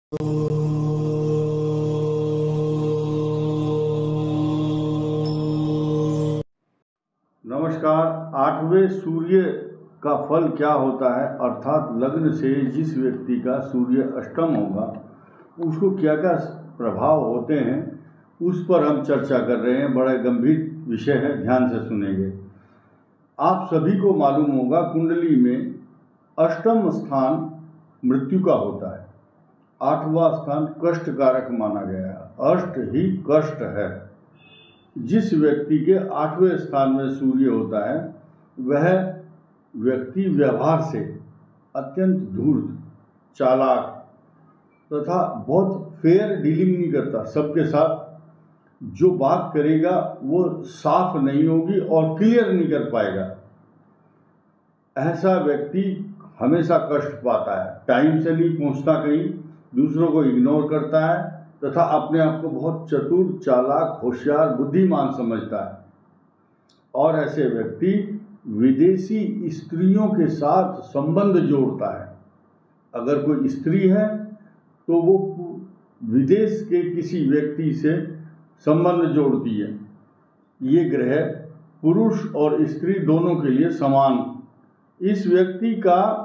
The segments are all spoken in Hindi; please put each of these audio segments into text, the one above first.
नमस्कार। आठवें सूर्य का फल क्या होता है, अर्थात लग्न से जिस व्यक्ति का सूर्य अष्टम होगा उसको क्या क्या प्रभाव होते हैं, उस पर हम चर्चा कर रहे हैं। बड़ा गंभीर विषय है, ध्यान से सुनेंगे। आप सभी को मालूम होगा, कुंडली में अष्टम स्थान मृत्यु का होता है, आठवां स्थान कष्ट कारक माना गया है। अष्ट ही कष्ट है। जिस व्यक्ति के आठवें स्थान में सूर्य होता है वह व्यक्ति व्यवहार से अत्यंत धूर्त, चालाक तथा बहुत फेयर डीलिंग नहीं करता। सबके साथ जो बात करेगा वो साफ नहीं होगी और क्लियर नहीं कर पाएगा। ऐसा व्यक्ति हमेशा कष्ट पाता है, टाइम से नहीं पहुंचता कहीं, दूसरों को इग्नोर करता है तथा अपने आप को बहुत चतुर, चालाक, होशियार, बुद्धिमान समझता है। और ऐसे व्यक्ति विदेशी स्त्रियों के साथ संबंध जोड़ता है। अगर कोई स्त्री है तो वो विदेश के किसी व्यक्ति से संबंध जोड़ती है। ये ग्रह पुरुष और स्त्री दोनों के लिए समान। इस व्यक्ति का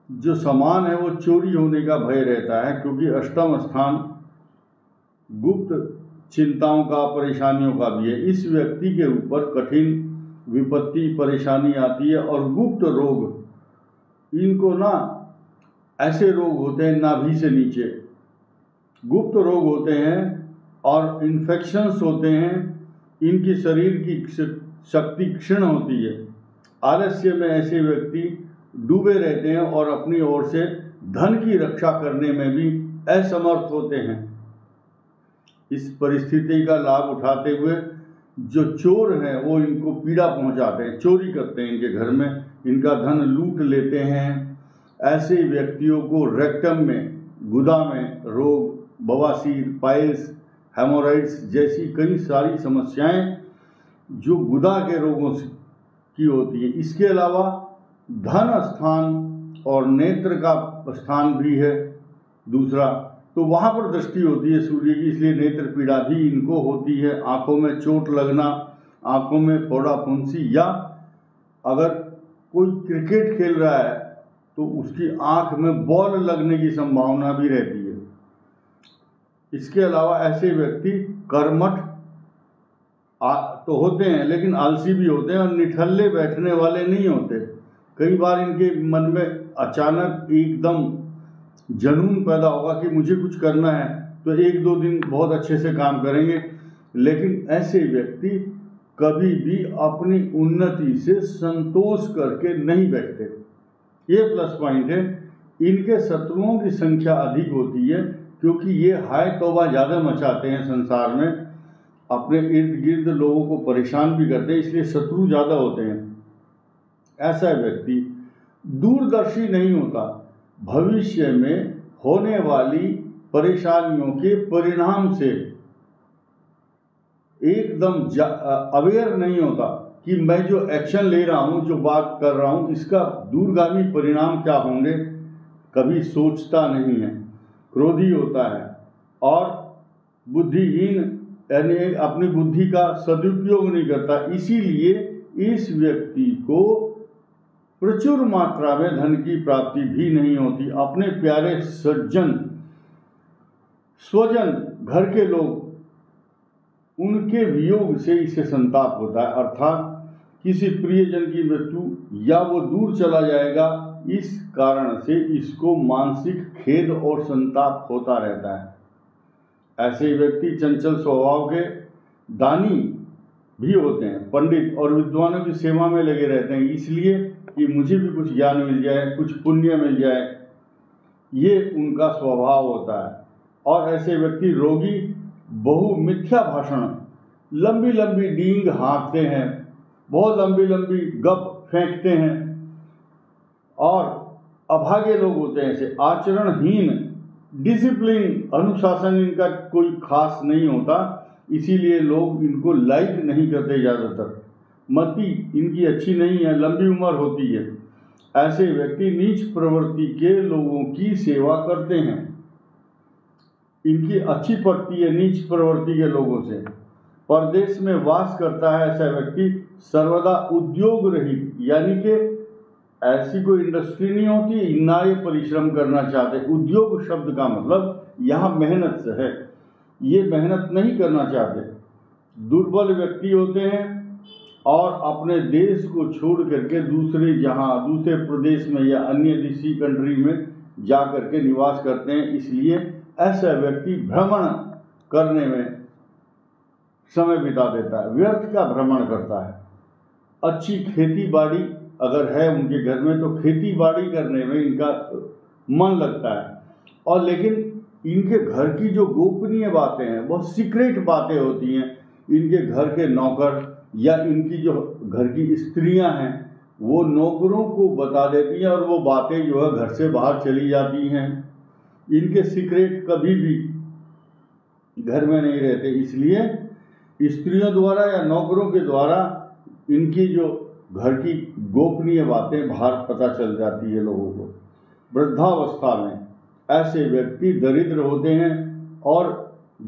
जो समान है वो चोरी होने का भय रहता है, क्योंकि अष्टम स्थान गुप्त चिंताओं का, परेशानियों का भी है। इस व्यक्ति के ऊपर कठिन विपत्ति, परेशानी आती है। और गुप्त रोग, इनको ना ऐसे रोग होते हैं नाभि से नीचे, गुप्त रोग होते हैं और इन्फेक्शंस होते हैं। इनकी शरीर की शक्ति क्षीण होती है। आलस्य में ऐसे व्यक्ति डूबे रहते हैं और अपनी ओर से धन की रक्षा करने में भी असमर्थ होते हैं। इस परिस्थिति का लाभ उठाते हुए जो चोर हैं वो इनको पीड़ा पहुंचाते हैं, चोरी करते हैं इनके घर में, इनका धन लूट लेते हैं। ऐसे व्यक्तियों को रेक्टम में, गुदा में रोग, बवासीर, पाइल्स, हेमोराइड्स जैसी कई सारी समस्याएं जो गुदा के रोगों से की होती है। इसके अलावा धन स्थान और नेत्र का स्थान भी है दूसरा, तो वहाँ पर दृष्टि होती है सूर्य की, इसलिए नेत्र पीड़ा भी इनको होती है। आंखों में चोट लगना, आंखों में फोड़ा फुंसी, या अगर कोई क्रिकेट खेल रहा है तो उसकी आंख में बॉल लगने की संभावना भी रहती है। इसके अलावा ऐसे व्यक्ति कर्मठ तो होते हैं लेकिन आलसी भी होते हैं और निठल्ले बैठने वाले नहीं होते। कई बार इनके मन में अचानक एकदम जनून पैदा होगा कि मुझे कुछ करना है, तो एक दो दिन बहुत अच्छे से काम करेंगे, लेकिन ऐसे व्यक्ति कभी भी अपनी उन्नति से संतोष करके नहीं बैठते। ये प्लस पॉइंट है। इनके शत्रुओं की संख्या अधिक होती है, क्योंकि ये हाय तौबा ज़्यादा मचाते हैं संसार में, अपने इर्द गिर्द लोगों को परेशान भी करते हैं, इसलिए शत्रु ज़्यादा होते हैं। ऐसा व्यक्ति दूरदर्शी नहीं होता, भविष्य में होने वाली परेशानियों के परिणाम से एकदम अवेयर नहीं होता कि मैं जो एक्शन ले रहा हूँ, जो बात कर रहा हूँ, इसका दूरगामी परिणाम क्या होंगे, कभी सोचता नहीं है, क्रोधी होता है और बुद्धिहीन, यानी अपनी बुद्धि का सदुपयोग नहीं करता। इसीलिए इस व्यक्ति को प्रचुर मात्रा में धन की प्राप्ति भी नहीं होती। अपने प्यारे सज्जन, स्वजन, घर के लोग, उनके वियोग से इसे संताप होता है, अर्थात किसी प्रियजन की मृत्यु या वो दूर चला जाएगा, इस कारण से इसको मानसिक खेद और संताप होता रहता है। ऐसे व्यक्ति चंचल स्वभाव के, दानी भी होते हैं, पंडित और विद्वानों की सेवा में लगे रहते हैं, इसलिए कि मुझे भी कुछ ज्ञान मिल जाए, कुछ पुण्य मिल जाए, ये उनका स्वभाव होता है। और ऐसे व्यक्ति रोगी, बहु मिथ्या भाषण, लंबी लंबी डींग हाँकते हैं, बहुत लंबी लंबी गप फेंकते हैं और अभागे लोग होते हैं। ऐसे आचरणहीन, डिसिप्लिन, अनुशासन इनका कोई खास नहीं होता, इसीलिए लोग इनको लाइक नहीं करते। ज़्यादातर मति इनकी अच्छी नहीं है, लंबी उम्र होती है। ऐसे व्यक्ति नीच प्रवृत्ति के लोगों की सेवा करते हैं। इनकी अच्छी पड़ती है नीच प्रवृत्ति के लोगों से। परदेश में वास करता है ऐसा व्यक्ति सर्वदा उद्योग रहित, यानी कि ऐसी कोई इंडस्ट्री नहीं होती, ना ये परिश्रम करना चाहते। उद्योग शब्द का मतलब यहाँ मेहनत से है, ये मेहनत नहीं करना चाहते। दुर्बल व्यक्ति होते हैं और अपने देश को छोड़ करके दूसरे प्रदेश में या अन्य किसी कंट्री में जा करके निवास करते हैं। इसलिए ऐसा व्यक्ति भ्रमण करने में समय बिता देता है, व्यर्थ का भ्रमण करता है। अच्छी खेती बाड़ी अगर है उनके घर में तो खेती बाड़ी करने में इनका मन लगता है। और लेकिन इनके घर की जो गोपनीय बातें हैं, बहुत सीक्रेट बातें होती हैं, इनके घर के नौकर या इनकी जो घर की स्त्रियां हैं वो नौकरों को बता देती हैं और वो बातें जो है घर से बाहर चली जाती हैं। इनके सीक्रेट कभी भी घर में नहीं रहते, इसलिए स्त्रियों द्वारा या नौकरों के द्वारा इनकी जो घर की गोपनीय बातें बाहर पता चल जाती है लोगों को। वृद्धावस्था में ऐसे व्यक्ति दरिद्र होते हैं और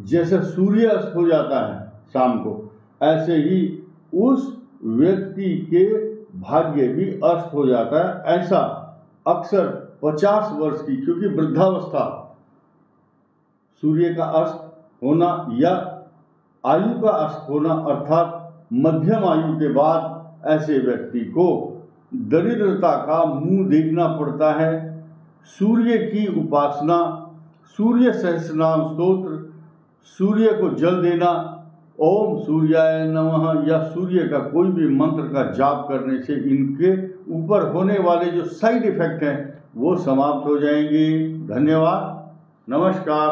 जैसे सूर्य अस्त हो जाता है शाम को, ऐसे ही उस व्यक्ति के भाग्य भी अस्त हो जाता है। ऐसा अक्सर 50 वर्ष की, क्योंकि वृद्धावस्था सूर्य का अस्त होना या आयु का अस्त होना अर्थात मध्यम आयु के बाद ऐसे व्यक्ति को दरिद्रता का मुंह देखना पड़ता है। सूर्य की उपासना, सूर्य सहस्रनाम स्तोत्र, सूर्य को जल देना, ओम सूर्याय नमः या सूर्य का कोई भी मंत्र का जाप करने से इनके ऊपर होने वाले जो साइड इफेक्ट हैं वो समाप्त हो जाएंगे। धन्यवाद, नमस्कार।